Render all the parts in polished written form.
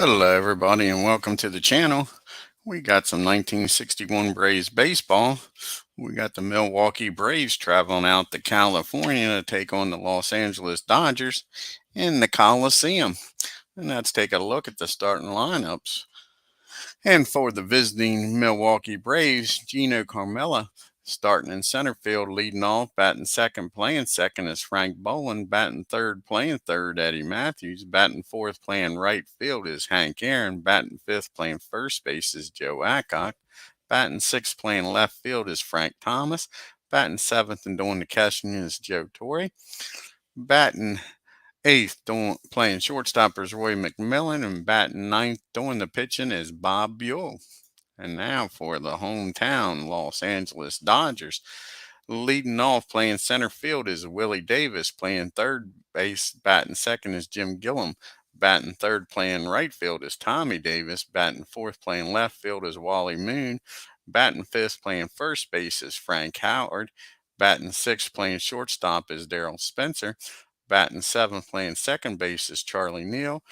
Hello everybody and welcome to the channel. We got some 1961 Braves baseball. We got the Milwaukee Braves traveling out to California to take on the Los Angeles Dodgers in the Coliseum. And let's take a look at the starting lineups. And for the visiting Milwaukee Braves, Gino Carmella starting in center field, leading off, batting second, playing second is Frank Boland, batting third, playing third, Eddie Matthews, batting fourth, playing right field is Hank Aaron, batting fifth, playing first base is Joe Adcock, batting sixth, playing left field is Frank Thomas, batting seventh and doing the catching is Joe Torre, batting eighth, playing shortstop is Roy McMillan, and batting ninth, doing the pitching is Bob Buhl. And now for the hometown Los Angeles Dodgers. Leading off, playing center field is Willie Davis. Playing third base, batting second is Jim Gillum. Batting third, playing right field is Tommy Davis. Batting fourth, playing left field is Wally Moon. Batting fifth, playing first base is Frank Howard. Batting sixth, playing shortstop is Darryl Spencer. Batting seventh, playing second base is Charlie Neal.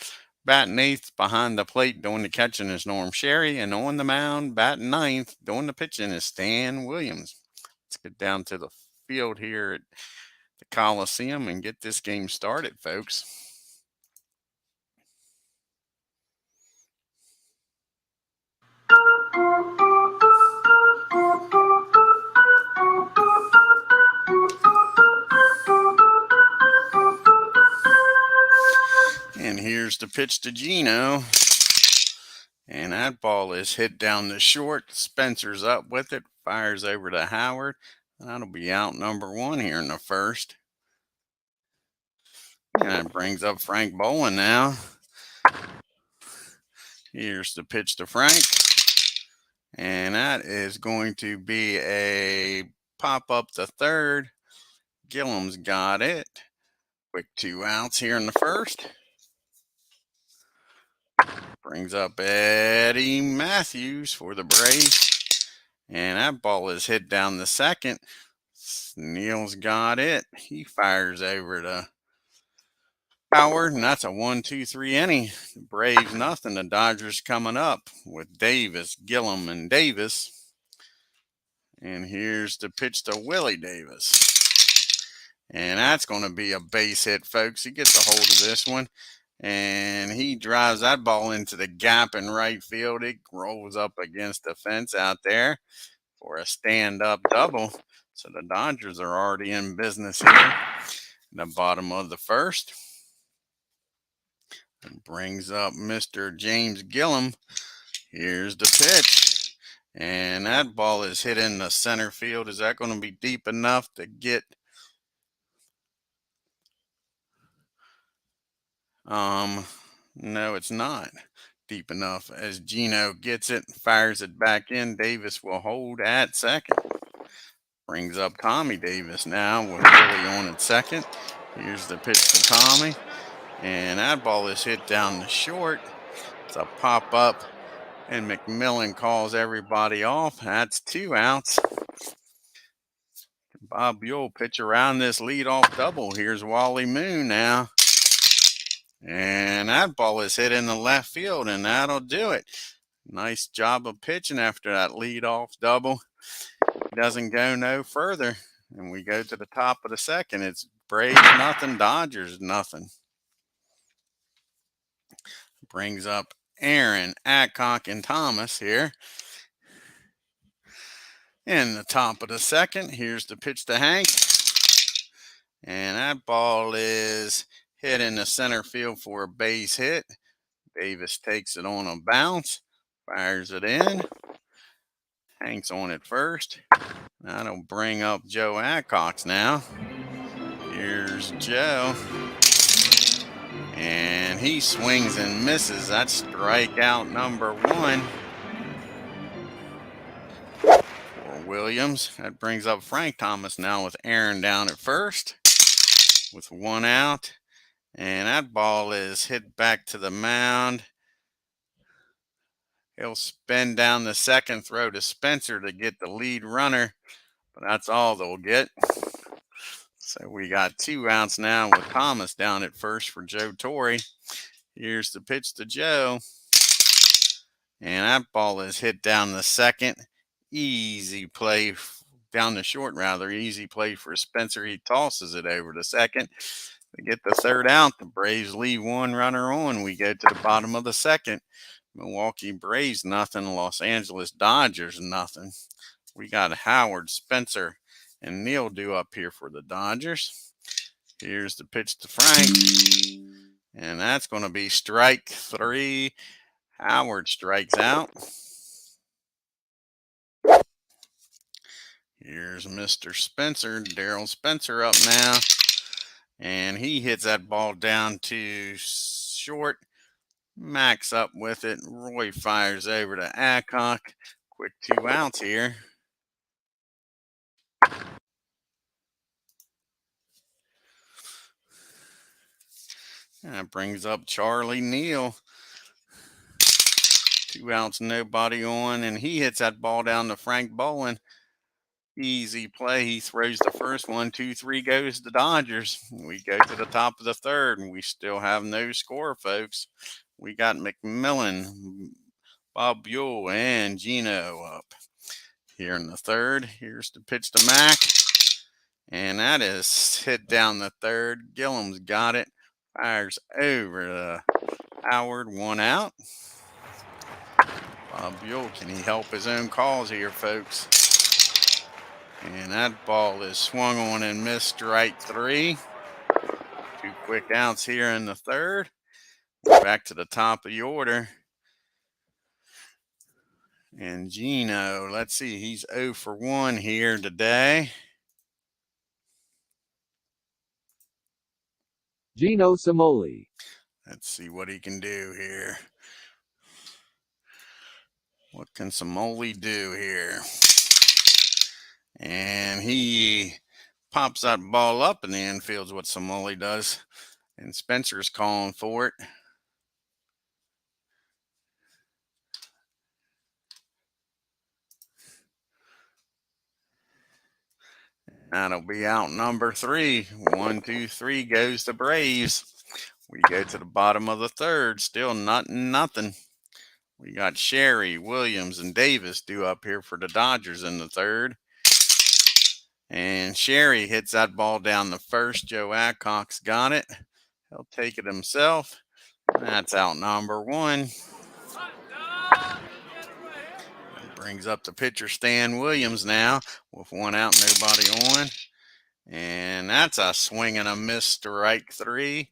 Batting eighth behind the plate, doing the catching is Norm Sherry. And on the mound, batting ninth, doing the pitching is Stan Williams. Let's get down to the field here at the Coliseum and get this game started, folks. And here's the pitch to Gino. And that ball is hit down the short. Spencer's up with it, fires over to Howard. That'll be out number one here in the first. And that brings up Frank Boland now. Here's the pitch to Frank. And that is going to be a pop up to third. Gillum's got it. Quick 2 outs here in the first. Brings up Eddie Matthews for the Braves. And that ball is hit down the second. Neal's got it. He fires over to Howard, and that's a 1-2-3 inning. The Braves nothing. The Dodgers coming up with Davis, Gillum, and Davis. And here's the pitch to Willie Davis. And that's going to be a base hit, folks. He gets a hold of this one. And he drives that ball into the gap in right field. It rolls up against the fence out there for a stand-up double. So the Dodgers are already in business here. The bottom of the first. And brings up Mr. James Gillum. Here's the pitch. And that ball is hit in the center field. Is that going to be deep enough to get no, it's not deep enough. As Gino gets it, fires it back in. Davis will hold at second. Brings up Tommy Davis now with Willie on at second. Here's the pitch to Tommy. And that ball is hit down the short. It's a pop up. And McMillan calls everybody off. That's 2 outs. Bob Buhl pitch around this leadoff double. Here's Wally Moon now. And that ball is hit in the left field, and that'll do it. Nice job of pitching after that leadoff double. Doesn't go no further. And we go to the top of the second. It's Braves nothing, Dodgers nothing. Brings up Aaron, Adcock, and Thomas here. In the top of the second, here's the pitch to Hank. And that ball is hit in the center field for a base hit. Davis takes it on a bounce, fires it in. Hank's on it first. That'll bring up Joe Adcox now. Here's Joe. And he swings and misses. That's strikeout number one for Williams. That brings up Frank Thomas now with Aaron down at first with 1 out. And that ball is hit back to the mound. He'll spin down the second, throw to Spencer to get the lead runner. But that's all they'll get. So we got 2 outs now with Thomas down at first for Joe Torre. Here's the pitch to Joe. And that ball is hit down the second. Easy play down the short, rather easy play for Spencer. He tosses it over to second. They get the third out. The Braves leave one runner on. We go to the bottom of the second. Milwaukee Braves nothing. Los Angeles Dodgers nothing. We got Howard, Spencer, and Neil due up here for the Dodgers. Here's the pitch to Frank. And that's going to be strike 3. Howard strikes out. Here's Mr. Spencer, Daryl Spencer up now. And he hits that ball down to short. Max up with it. Roy fires over to Adcock. Quick 2 outs here. That brings up Charlie Neal. 2 outs, nobody on, and he hits that ball down to Frank Bolin. Easy play. He throws the first one. 2-3 goes the Dodgers. We go to the top of the third, and we still have no score, folks. We got McMillan, Bob Buhl, and Gino up here in the third. Here's the pitch to Mac, and that is hit down the third. Gillum's got it. Fires over to Howard. 1 out. Bob Buhl, can he help his own cause here, folks? And that ball is swung on and missed, strike 3. 2 quick outs here in the third. Back to the top of the order. And Gino, let's see, he's 0 for 1 here today. Gino Cimoli. Let's see what he can do here. What can Cimoli do here? And he pops that ball up in the infield is what Cimoli does. And Spencer's calling for it. That'll be out number 3. 1, 2, 3 goes the Braves. We go to the bottom of the third. Still nothing. We got Sherry, Williams, and Davis due up here for the Dodgers in the third. And Sherry hits that ball down the first. Joe Adcock's got it. He'll take it himself. That's out number 1. Brings up the pitcher, Stan Williams, now with 1 out, nobody on. And that's a swing and a miss, strike 3.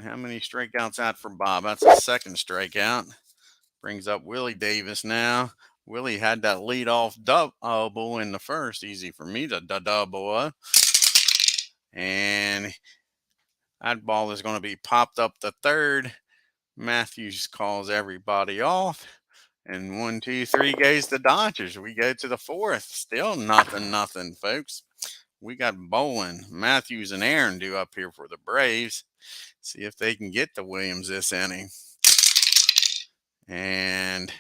How many strikeouts out for Bob? That's a second strikeout. Brings up Willie Davis now. Willie had that leadoff double in the first. Easy for me to double up. And that ball is going to be popped up the third. Matthews calls everybody off. And 1, 2, 3 goes the Dodgers. We go to the fourth. Still nothing, folks. We got Bolin, Matthews, and Aaron due up here for the Braves. See if they can get the Williams this inning. And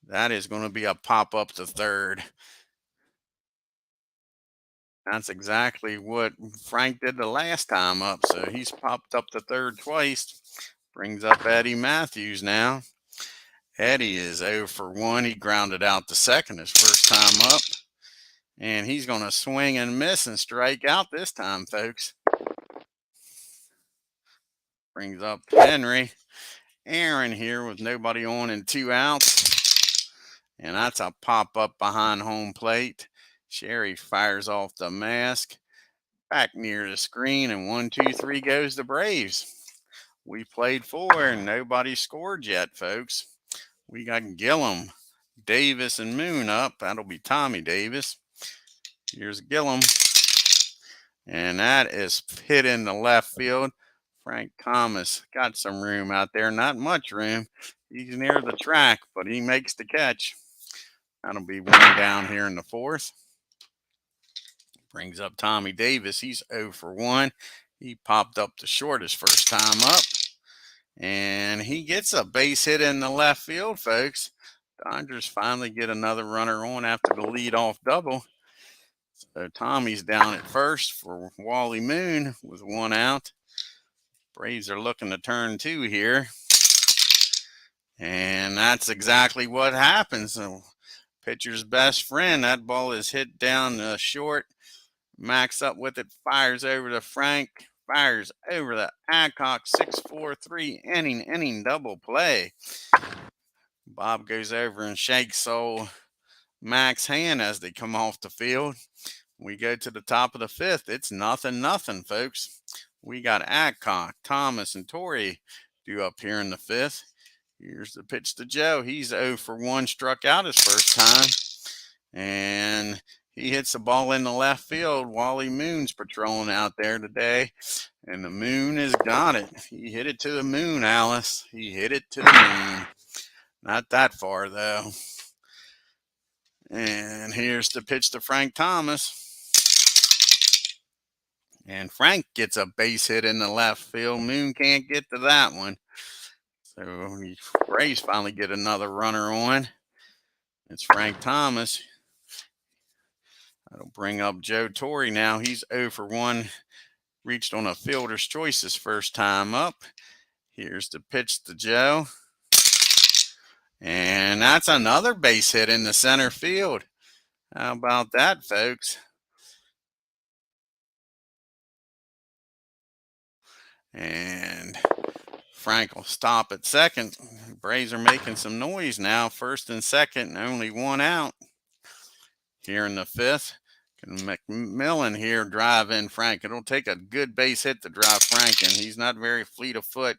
that is going to be a pop up to third. That's exactly what Frank did the last time up. So he's popped up to third twice. Brings up Eddie Matthews now. Eddie is 0 for 1. He grounded out to second his first time up. And he's going to swing and miss and strike out this time, folks. Brings up Henry. Aaron here with nobody on and 2 outs. And that's a pop-up behind home plate. Sherry fires off the mask. Back near the screen, and 1, 2, 3 goes the Braves. We played 4 and nobody scored yet, folks. We got Gillum, Davis, and Moon up. That'll be Tommy Davis. Here's Gillum. And that is hit in the left field. Frank Thomas got some room out there. Not much room. He's near the track, but he makes the catch. That'll be 1 down here in the fourth. Brings up Tommy Davis. He's 0 for 1. He popped up the short his first time up. And he gets a base hit in the left field, folks. Dodgers finally get another runner on after the leadoff double. So Tommy's down at first for Wally Moon with 1 out. Braves are looking to turn 2 here. And that's exactly what happens. So pitcher's best friend, that ball is hit down short. Max up with it, fires over to Frank, fires over to Adcock, 6-4-3 inning double play. Bob goes over and shakes old Mac's hand as they come off the field. We go to the top of the fifth. It's 0-0, folks. We got Adcock, Thomas, and Torrey due up here in the fifth. Here's the pitch to Joe. He's 0 for 1, struck out his first time. And he hits the ball in the left field. Wally Moon's patrolling out there today. And the Moon has got it. He hit it to the moon, Alice. He hit it to the moon. Not that far, though. And here's the pitch to Frank Thomas. And Frank gets a base hit in the left field. Moon can't get to that one. So the Braves finally get another runner on. It's Frank Thomas. That'll bring up Joe Torrey now. He's 0 for 1. Reached on a fielder's choice his first time up. Here's the pitch to Joe. And that's another base hit in the center field. How about that, folks? And Frank will stop at second. Braves are making some noise now. First and second, and only one out. Here in the fifth, can McMillan here drive in Frank. It'll take a good base hit to drive Frank in. He's not very fleet of foot.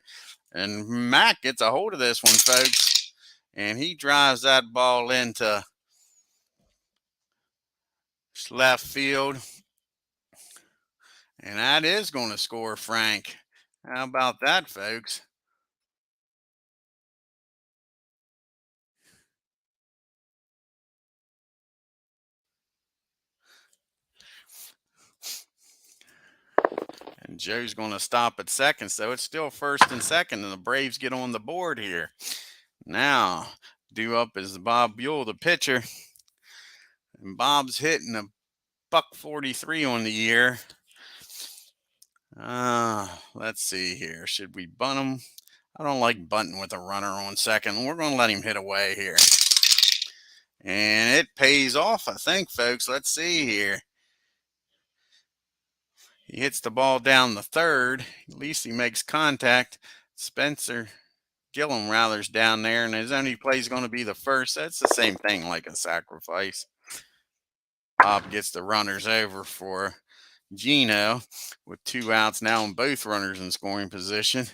And Mac gets a hold of this one, folks. And he drives that ball into left field. And that is going to score Frank. How about that, folks? And Joe's going to stop at second. So it's still first and second, and the Braves get on the board here. Now, due up is Bob BUHL, the pitcher. And Bob's hitting a $143 on the year. Let's see here. Should we bunt him? I don't like bunting with a runner on second. We're going to let him hit away here. And it pays off, I think, folks. Let's see here. He hits the ball down the third. At least he makes contact. Spencer Gillum Rather's down there, and his only play is going to be the first. That's the same thing like a sacrifice. Bob gets the runners over for Gino with 2 outs now, and both runners in scoring position.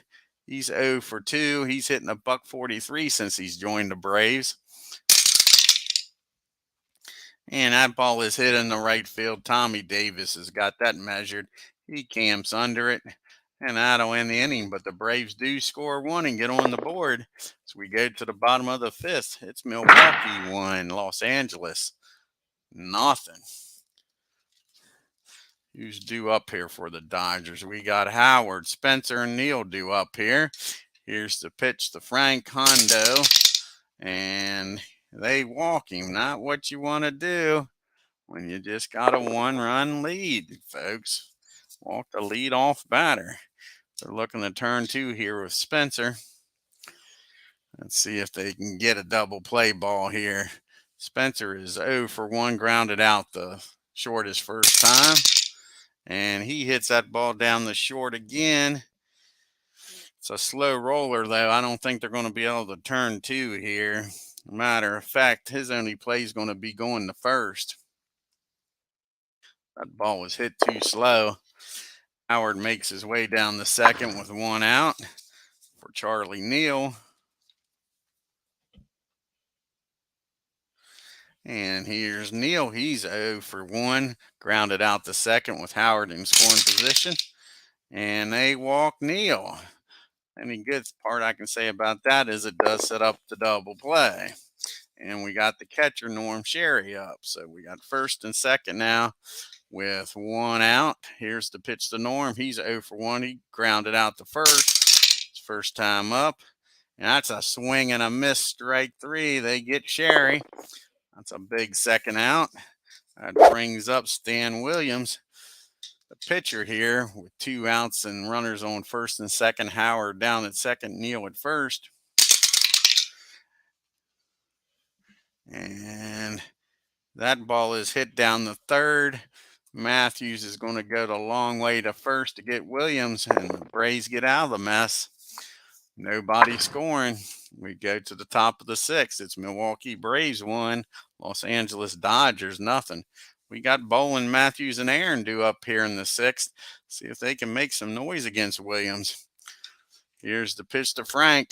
He's 0 for 2. He's hitting a $143 since he's joined the Braves. And that ball is hit in the right field. Tommy Davis has got that measured. He camps under it, and that'll end the inning. But the Braves do score 1 and get on the board. So we go to the bottom of the fifth. It's Milwaukee 1, Los Angeles nothing. Who's due up here for the Dodgers? We got Howard, Spencer, and Neal due up here. Here's the pitch to Frank Hondo. And they walk him. Not what you want to do when you just got a 1-run lead, folks. Walk the lead-off batter. They're looking to turn 2 here with Spencer. Let's see if they can get a double play ball here. Spencer is 0 for 1, grounded out the short his first time. And he hits that ball down the short again. It's a slow roller, though. I don't think they're going to be able to turn 2 here. Matter of fact, his only play is going to be going to first. That ball was hit too slow. Howard makes his way down the second with 1 out for Charlie Neal. And here's Neal. He's 0 for 1. Grounded out the second with Howard in scoring position. And they walk Neal. Any good part I can say about that is it does set up the double play. And we got the catcher, Norm Sherry, up. So we got first and second now with 1 out. Here's the pitch to Norm. He's 0 for 1. He grounded out the first. His first time up. And that's a swing and a miss, strike 3. They get Sherry. That's a big second out. That brings up Stan Williams, the pitcher here, with 2 outs and runners on first and second. Howard down at second, Neal at first. And that ball is hit down the third. Matthews is going to go the long way to first to get Williams, and the Braves get out of the mess. Nobody scoring. We go to the top of the sixth. It's Milwaukee Braves 1, Los Angeles Dodgers nothing. We got Bolin, Matthews, and Aaron due up here in the sixth. See if they can make some noise against Williams. Here's the pitch to Frank.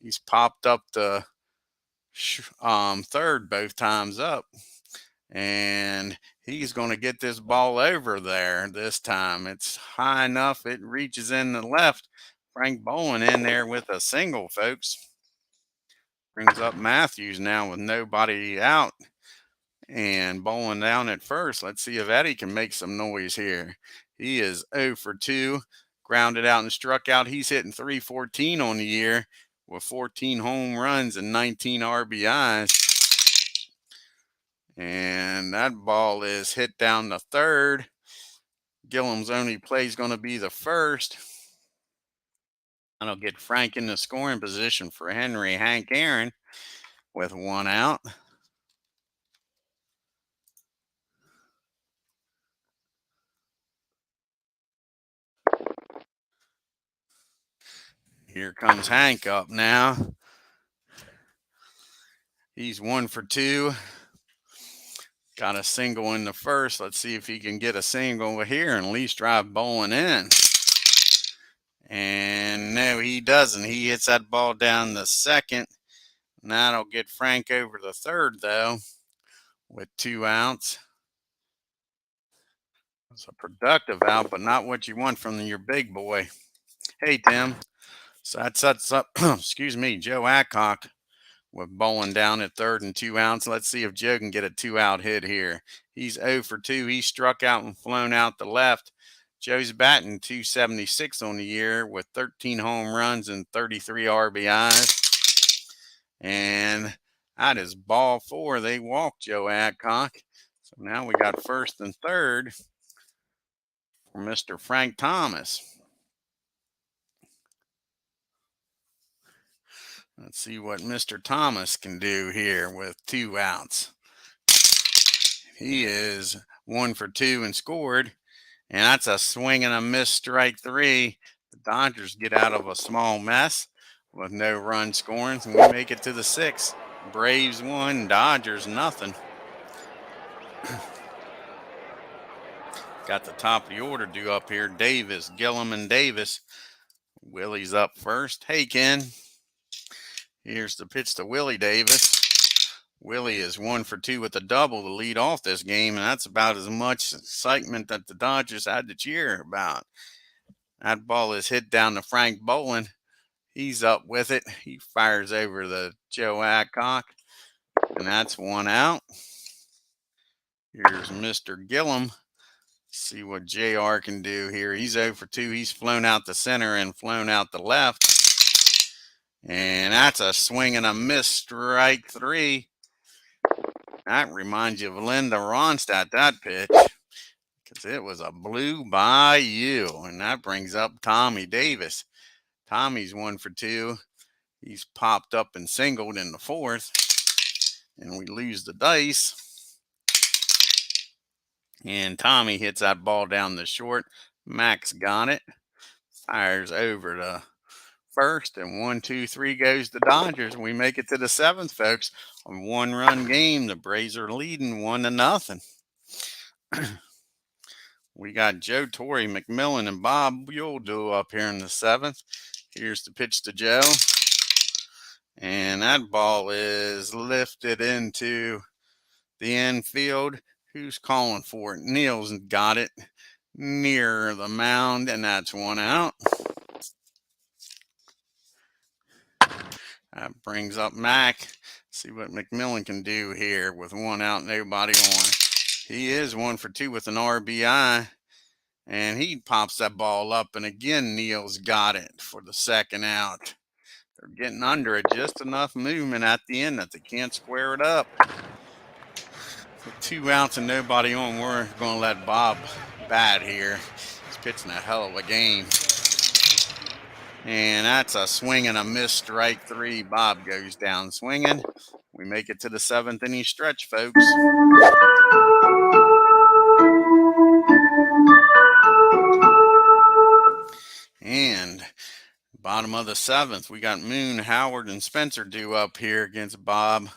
He's popped up the third both times up. And he's going to get this ball over there this time. It's high enough. It reaches in the left. Frank Bolin in there with a single, folks. Brings up Matthews now with nobody out. And Bolin down at first. Let's see if Eddie can make some noise here. He is 0 for 2. Grounded out and struck out. He's hitting .314 on the year with 14 home runs and 19 RBIs. And that ball is hit down the third. Gillum's only play is going to be the first. That'll get Frank in the scoring position for Henry. Hank Aaron with one out. Here comes Hank up now. He's 1 for 2. Got a single in the first. Let's see if he can get a single here and at least drive Bolin in. And no, he doesn't. He hits that ball down the second. And that'll get Frank over the third, though, with 2 outs. It's a productive out, but not what you want from your big boy. Hey, Tim. So that sets up, excuse me, Joe Adcock with Bolin down at third and 2 outs. Let's see if Joe can get a 2-out hit here. He's 0 for 2. He struck out and flown out the left. Joe's batting .276 on the year with 13 home runs and 33 RBIs. And that is ball 4. They walked Joe Adcock. So now we got first and third for Mr. Frank Thomas. Let's see what Mr. Thomas can do here with 2 outs. He is 1 for 2 and scored. And that's a swing and a miss, strike 3. The Dodgers get out of a small mess with no run scoring. And we make it to the 6th. Braves 1, Dodgers nothing. Got the top of the order due up here. Davis, Gillum, and Davis. Willie's up first. Hey, Ken. Here's the pitch to Willie Davis. Willie is 1 for 2 with a double to lead off this game, and that's about as much excitement that the Dodgers had to cheer about. That ball is hit down to Frank Bolin. He's up with it. He fires over the Joe Adcock, and that's 1 out. Here's Mr. Gillum. See what JR can do here. He's 0 for 2. He's flown out the center and flown out the left. And that's a swing and a miss, strike 3. That reminds you of Linda Ronstadt, that pitch, because it was a blue by you. And that brings up Tommy Davis. Tommy's 1 for 2. He's popped up and singled in the 4th. And we lose the dice. And Tommy hits that ball down the short. Max got it. Fires over to first, and 1, 2, 3 goes the Dodgers. We make it to the 7th, folks. A 1-run game. The Braves are leading 1-0. We got Joe Torre, McMillan, and Bob Buhl up here in the 7th. Here's the pitch to Joe. And that ball is lifted into the infield. Who's calling for it? Neal's got it near the mound, and that's 1 out. That brings up Mac. See what McMillan can do here with 1 out, nobody on. He is 1 for 2 with an RBI. And he pops that ball up, and again, Neal's got it for the 2nd out. They're getting under it, just enough movement at the end that they can't square it up. With 2 outs and nobody on, we're going to let Bob bat here. He's pitching a hell of a game. And that's a swing and a miss, strike 3. Bob goes down swinging. We make it to the 7th inning stretch, folks. And bottom of the 7th, we got Moon, Howard, and Spencer due up here against Bob.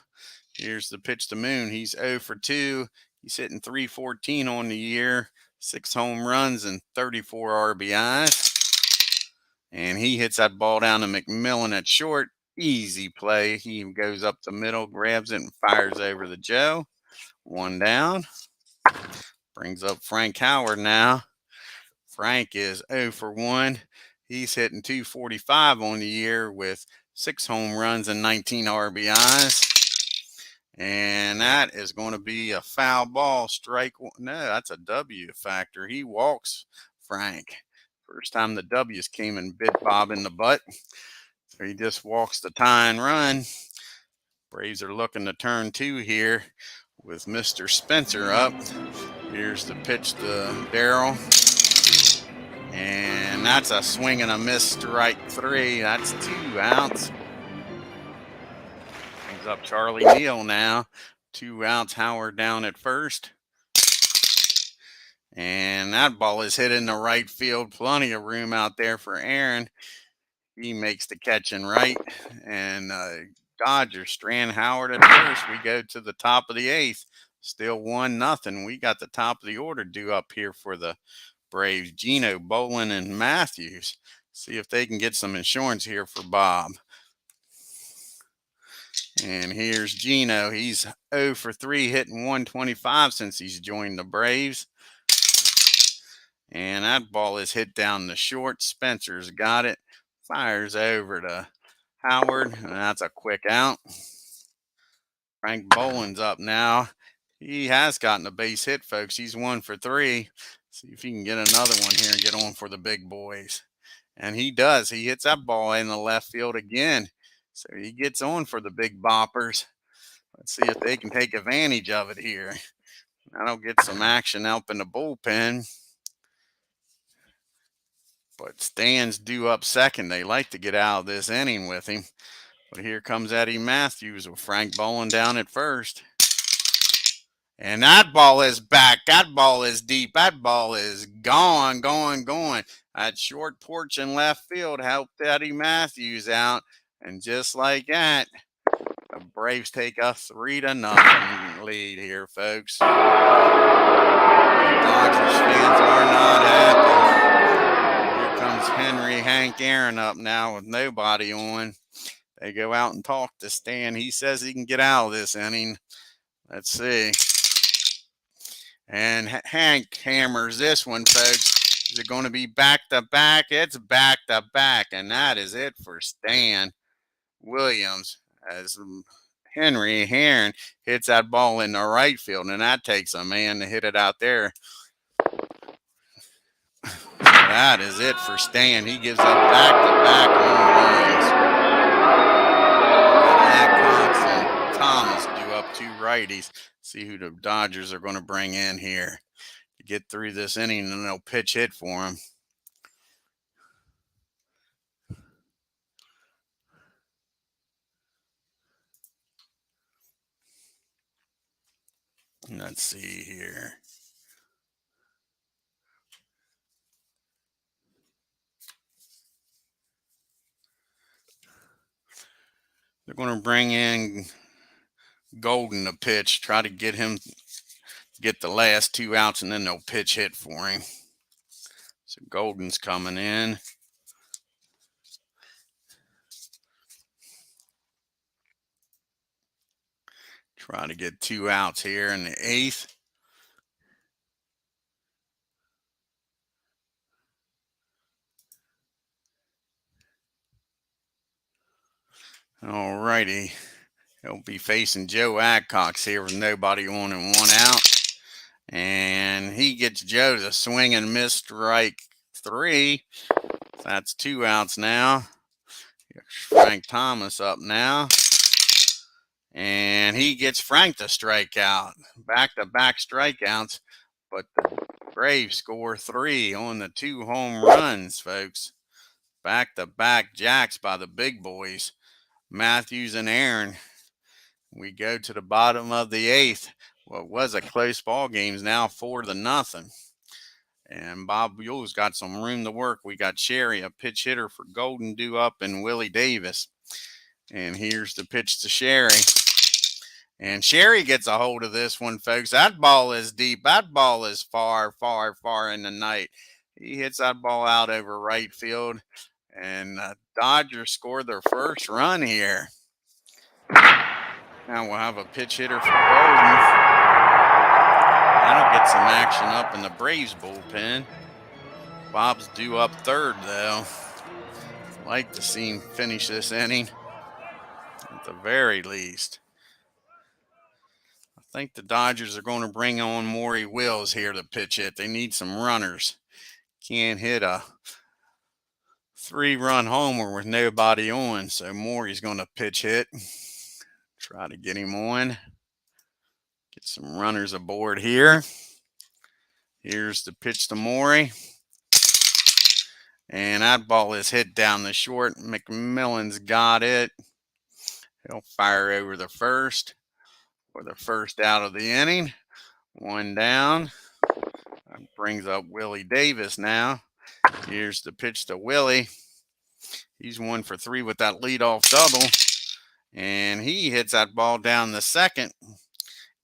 Here's the pitch to Moon. He's 0 for 2. He's hitting .314 on the year, 6 home runs and 34 RBIs. And he hits that ball down to McMillan at short. Easy play. He goes up the middle, grabs it, and fires over to Joe. 1 down. Brings up Frank Howard now. Frank is 0 for 1. He's hitting .245 on the year with 6 home runs and 19 RBIs. And that is going to be a foul ball. Strike one. No, that's a W factor. He walks Frank. First time the W's came and bit Bob in the butt. So he just walks the tie and run. Braves are looking to turn 2 here with Mr. Spencer up. Here's the pitch to Darryl. And that's a swing and a miss, strike 3. That's 2 outs. Brings up Charlie Neal now. 2 outs, Howard down at first. And that ball is hit in the right field. Plenty of room out there for Aaron. He makes the catch in right. And Dodgers strand Howard at first. We go to the top of the 8th. Still 1-0. We got the top of the order due up here for the Braves. Gino, Bolin, and Matthews. See if they can get some insurance here for Bob. And here's Gino. He's 0 for 3, hitting .125 since he's joined the Braves. And that ball is hit down the short. Spencer's got it. Fires over to Howard. And that's a quick out. Frank Bolin's up now. He has gotten a base hit, folks. He's 1 for 3. See if he can get another one here and get on for the big boys. And he does. He hits that ball in the left field again. So he gets on for the big boppers. Let's see if they can take advantage of it here. That'll get some action up in the bullpen. But Stan's due up second. They like to get out of this inning with him. But here comes Eddie Matthews with Frank Bolin down at first. And that ball is back. That ball is deep. That ball is gone. That short porch in left field helped Eddie Matthews out. And just like that, the Braves take a 3-0 lead here, folks. The Dodgers fans are not happy. Here comes Henry, Hank Aaron up now with nobody on. They go out and talk to Stan. He says he can get out of this inning. Let's see. And Hank hammers this one, folks. Is it going to be back-to-back? It's back-to-back. And that is it for Stan Williams as Henry Aaron hits that ball in the right field. And that takes a man to hit it out there. That is it for Stan. He gives up back-to-back home runs. Adcox and Thomas do up 2 righties. See who the Dodgers are going to bring in here to get through this inning, and they'll pitch hit for him. Let's see here. They're going to bring in Golden to pitch, try to get him get the last 2 outs, and then they'll pitch hit for him. So Golden's coming in. Try to get 2 outs here in the 8th. All righty. He'll be facing Joe Adcox here with nobody on and 1 out. And he gets Joe to swing and miss, strike 3. That's 2 outs now. Here's Frank Thomas up now. And he gets Frank to strike out. Back-to-back strikeouts. But the Braves score 3 on the 2 home runs, folks. Back-to-back jacks by the big boys, Matthews and Aaron. We go to the bottom of the 8th. What was a close ball game is now 4-0. And Bob Buell's got some room to work. We got Sherry, a pitch hitter for Golden, due up, and Willie Davis. And here's the pitch to Sherry. And Sherry gets a hold of this one, folks. That ball is deep. That ball is far, far, far in the night. He hits that ball out over right field. And Dodgers scored their first run here. Now we'll have a pitch hitter for Golden. That'll get some action up in the Braves bullpen. Bob's due up third, though. Like to see him finish this inning at the very least. I think the Dodgers are going to bring on Maury Wills here to pitch hit. They need some runners. Can't hit a 3-run homer with nobody on, so Maury's going to pitch hit. Try to get him on. Get some runners aboard here. Here's the pitch to Maury. And that ball is hit down the short. McMillan's got it. He'll fire over the first for the first out of the inning. 1 down. That brings up Willie Davis now. Here's the pitch to Willie. He's 1 for 3 with that leadoff double. And he hits that ball down the second.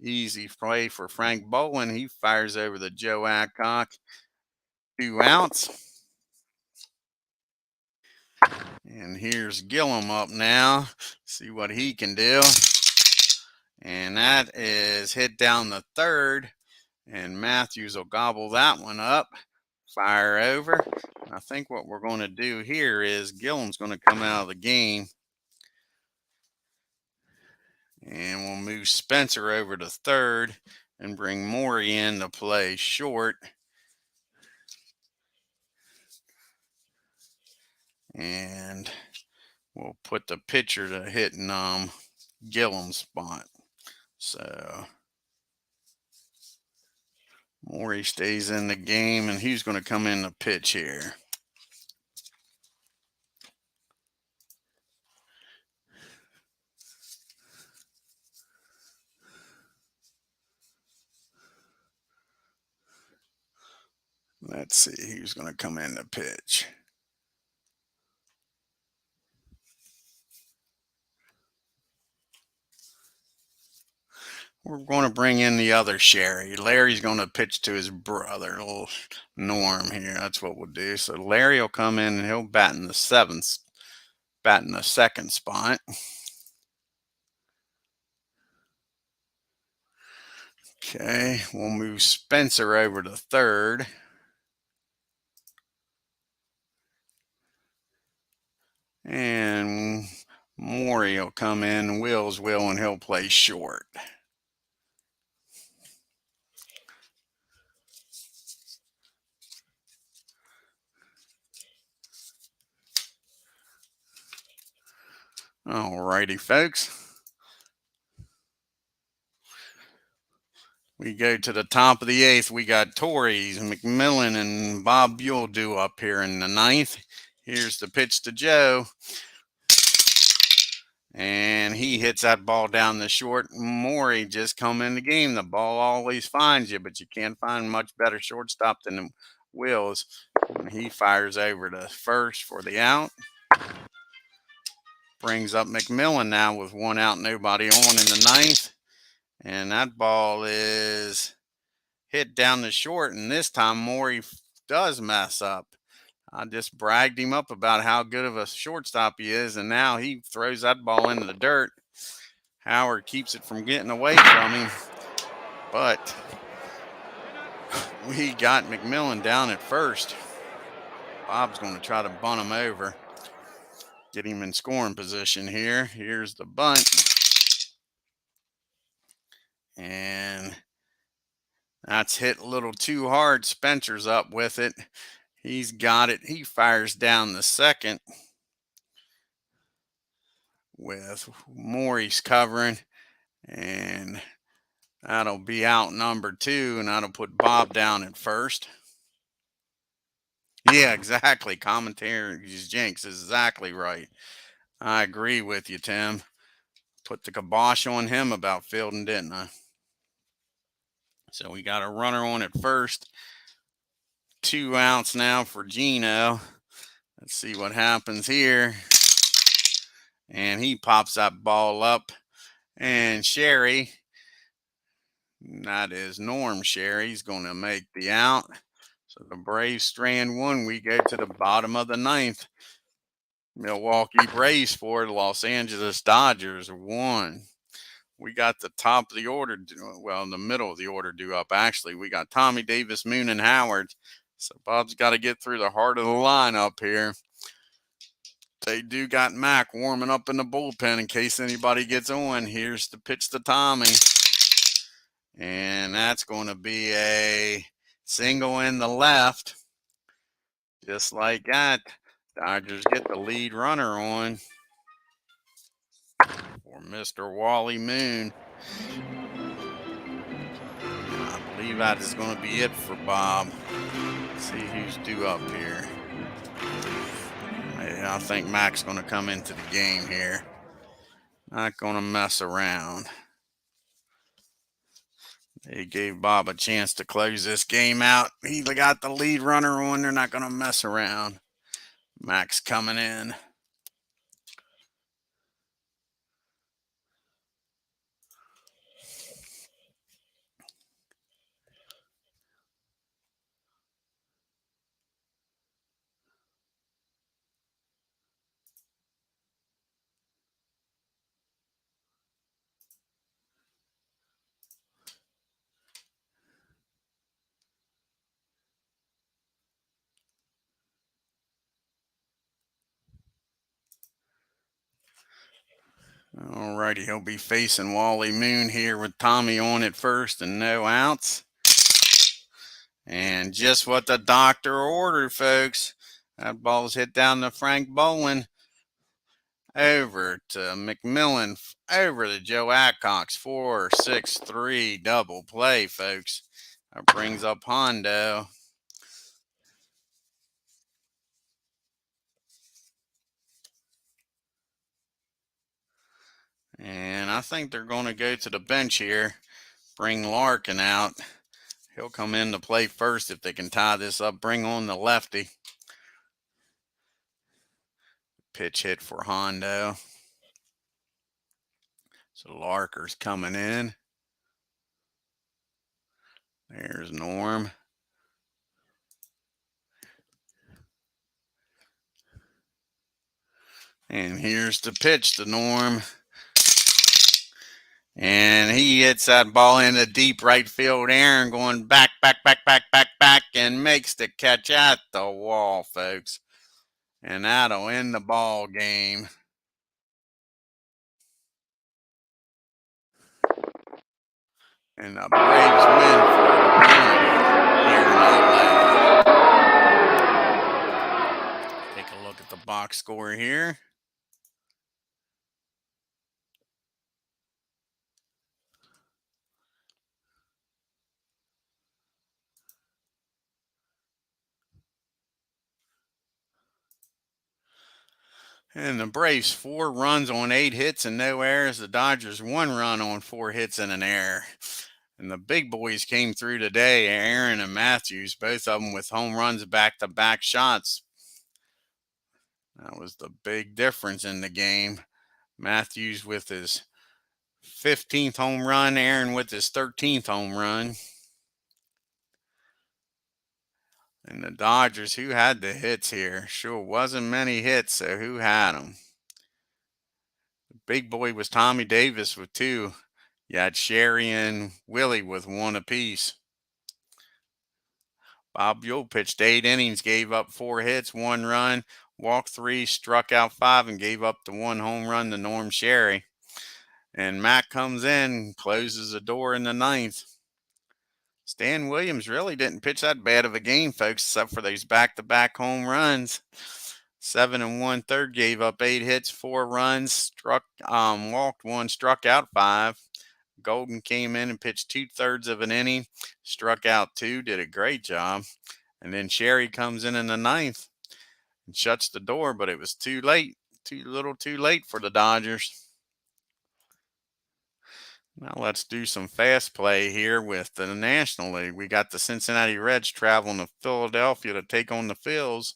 Easy play for Frank Bolin. He fires over the Joe Adcock. 2 outs. And here's Gillum up now. See what he can do. And that is hit down the third. And Matthews will gobble that one up. Fire over. I think what we're going to do here is Gillum's going to come out of the game. And we'll move Spencer over to third and bring Maury in to play short. And we'll put the pitcher to hitting Gillum's spot. So Maury stays in the game, and he's going to come in to pitch here. Let's see who's going to come in to pitch. We're going to bring in the other Sherry. Larry's going to pitch to his brother, little Norm here. That's what we'll do. So Larry will come in and he'll bat in the second spot. Okay, we'll move Spencer over to third. And Maury will come in, Wills will, and he'll play short. All righty, folks. We go to the top of the 8th. We got Torres, McMillan, and Bob Buell due up here in the 9th. Here's the pitch to Joe. And he hits that ball down the short. Maury just come in the game. The ball always finds you, but you can't find much better shortstop than Wills. And he fires over to first for the out. Brings up McMillan now with 1 out, nobody on in the 9th. And that ball is hit down the short. And this time Maury does mess up. I just bragged him up about how good of a shortstop he is, and now he throws that ball into the dirt. Howard keeps it from getting away from him, but we got McMillan down at first. Bob's going to try to bunt him over, get him in scoring position here. Here's the bunt. And that's hit a little too hard. Spencer's up with it. He's got it. He fires down the second with Maury's covering, and that'll be out number 2, and that'll put Bob down at first. Yeah, exactly. Commentary's jinx is exactly right. I agree with you, Tim. put the kibosh on him about fielding, didn't I? So we got a runner on at first. 2 outs now for Gino. Let's see what happens here. And he pops that ball up. And Sherry, that is Norm Sherry, he's going to make the out. So the Braves strand one. We go to the bottom of the ninth. Milwaukee Braves 4, the Los Angeles Dodgers 1. We got the top of the order, well, in the middle of the order due up, actually. We got Tommy Davis, Moon, and Howard. So Bob's got to get through the heart of the lineup here. They do got Mac warming up in the bullpen in case anybody gets on. Here's the pitch to Tommy. And that's going to be a single in the left. Just like that, Dodgers get the lead runner on for Mr. Wally Moon. And I believe that is going to be it for Bob. Let's see who's due up here. I think Mac's going to come into the game here. Not going to mess around. They gave Bob a chance to close this game out. He got the lead runner on. They're not going to mess around. Mac's coming in. Alrighty, he'll be facing Wally Moon here with Tommy on at first and no outs. And just what the doctor ordered, folks. That ball's hit down to Frank Bolin. Over to McMillan. Over to Joe Adcox. 4-6-3 double play, folks. That brings up Hondo. And I think they're going to go to the bench here. Bring Larkin out. He'll come in to play first if they can tie this up. Bring on the lefty. Pitch hit for Hondo. So Larker's coming in. There's Norm. And here's the pitch to Norm. And he hits that ball into deep right field. Aaron going back, and makes the catch at the wall, folks. And that'll end the ball game. And the Braves win 4-1 here in LA. Take a look at the box score here. And the Braves 4 runs on 8 hits and no errors. The Dodgers 1 run on 4 hits and an error. And the big boys came through today, Aaron and Matthews, both of them with home runs back-to-back shots. That was the big difference in the game. Matthews with his 15th home run, Aaron with his 13th home run. And the Dodgers, who had the hits here? Sure wasn't many hits, so who had them? The big boy was Tommy Davis with 2. You had Sherry and Willie with 1 apiece. Bob Buhl pitched 8 innings, gave up 4 hits, 1 run, walked 3, struck out 5, and gave up the 1 home run to Norm Sherry. And Mac comes in, closes the door in the 9th. Stan Williams really didn't pitch that bad of a game, folks, except for those back-to-back home runs. 7 1/3, gave up 8 hits, 4 runs, walked 1, struck out 5. Golden came in and pitched 2/3 of an inning, struck out 2, did a great job. And then Sherry comes in the 9th and shuts the door, but it was too late, too late for the Dodgers. Now let's do some fast play here with the National League. We got the Cincinnati Reds traveling to Philadelphia to take on the Phils.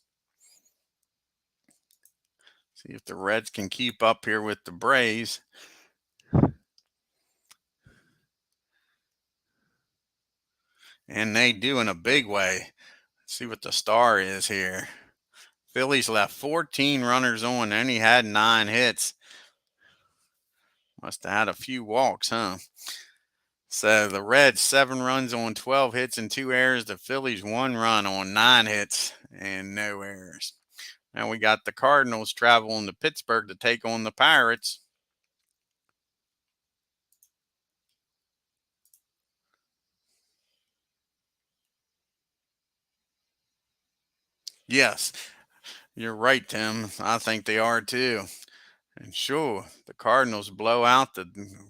See if the Reds can keep up here with the Braves. And they do in a big way. Let's see what the star is here. Phillies left 14 runners on, and he had 9 hits. Must have had a few walks, huh? So the Reds 7 runs on 12 hits and 2 errors. The Phillies 1 run on 9 hits and no errors. Now we got the Cardinals traveling to Pittsburgh to take on the Pirates. Yes, you're right, Tim. I think they are too. And sure, the Cardinals blow out the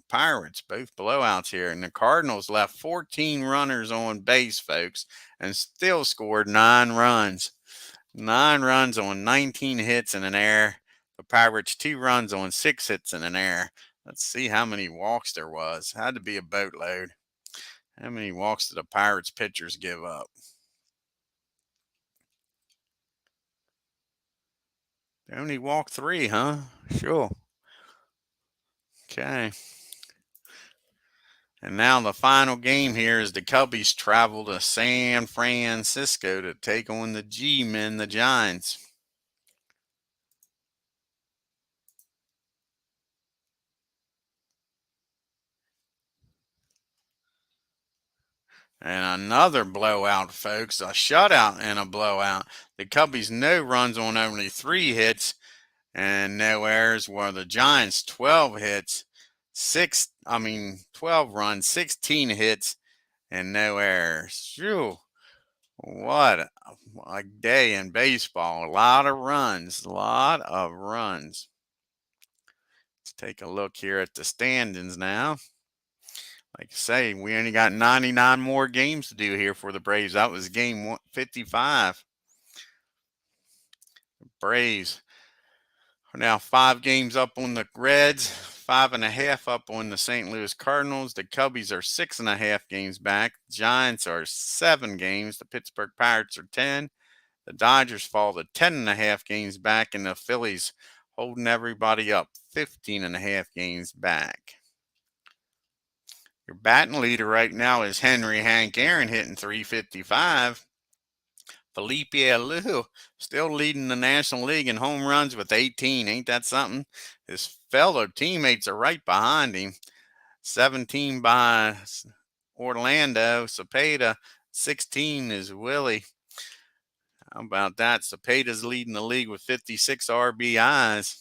Pirates, both blowouts here. And the Cardinals left 14 runners on base, folks, and still scored 9 runs. 9 runs on 19 hits and an error. The Pirates 2 runs on 6 hits and an error. Let's see how many walks there was. Had to be a boatload. How many walks did the Pirates pitchers give up? They only walked 3, huh? Sure. Okay. And now the final game here is the Cubbies travel to San Francisco to take on the G-Men, the Giants. And another blowout, folks, a shutout and a blowout. The Cubbies no runs on only 3 hits and no errors, while the Giants 12 hits, 12 runs, 16 hits and no errors. Phew. What a day in baseball. A lot of runs. Let's take a look here at the standings now. Like I say, we only got 99 more games to do here for the Braves. That was game 55. The Braves are now 5 games up on the Reds, 5.5 up on the St. Louis Cardinals. The Cubbies are 6.5 games back. The Giants are 7 games. The Pittsburgh Pirates are 10. The Dodgers fall to 10.5 games back, and the Phillies holding everybody up 15.5 games back. Your batting leader right now is Henry Hank Aaron hitting .355. Felipe Alou still leading the National League in home runs with 18. Ain't that something? His fellow teammates are right behind him. 17 by Orlando Cepeda. 16 is Willie. How about that? Cepeda's leading the league with 56 RBIs.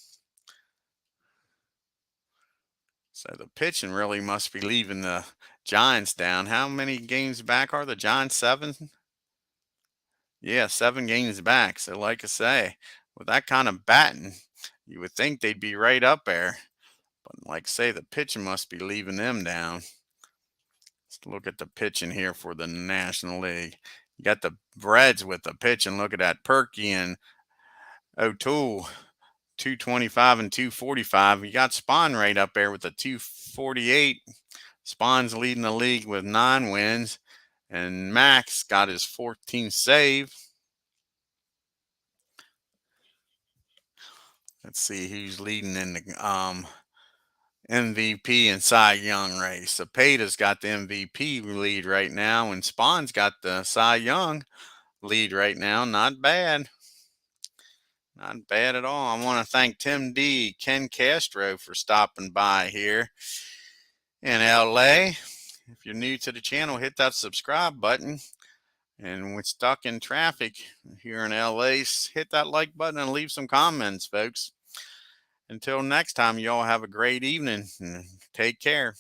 So the pitching really must be leaving the Giants down. How many games back are the Giants? 7? Yeah, 7 games back. So like I say, with that kind of batting, you would think they'd be right up there. But like I say, the pitching must be leaving them down. Let's look at the pitching here for the National League. You got the Reds with the pitching. Look at that. Perky and O'Toole, 225 and 245. You got Spahn right up there with the 248. Spahn's leading the league with 9 wins. And Max got his 14th save. Let's see who's leading in the MVP and Cy Young race. Cepeda's got the MVP lead right now, and Spahn's got the Cy Young lead right now. Not bad. Not bad at all. I want to thank Tim D, Ken Castro for stopping by here in LA. If you're new to the channel, hit that subscribe button. And when stuck in traffic here in LA, hit that like button and leave some comments, folks. Until next time, y'all have a great evening and take care.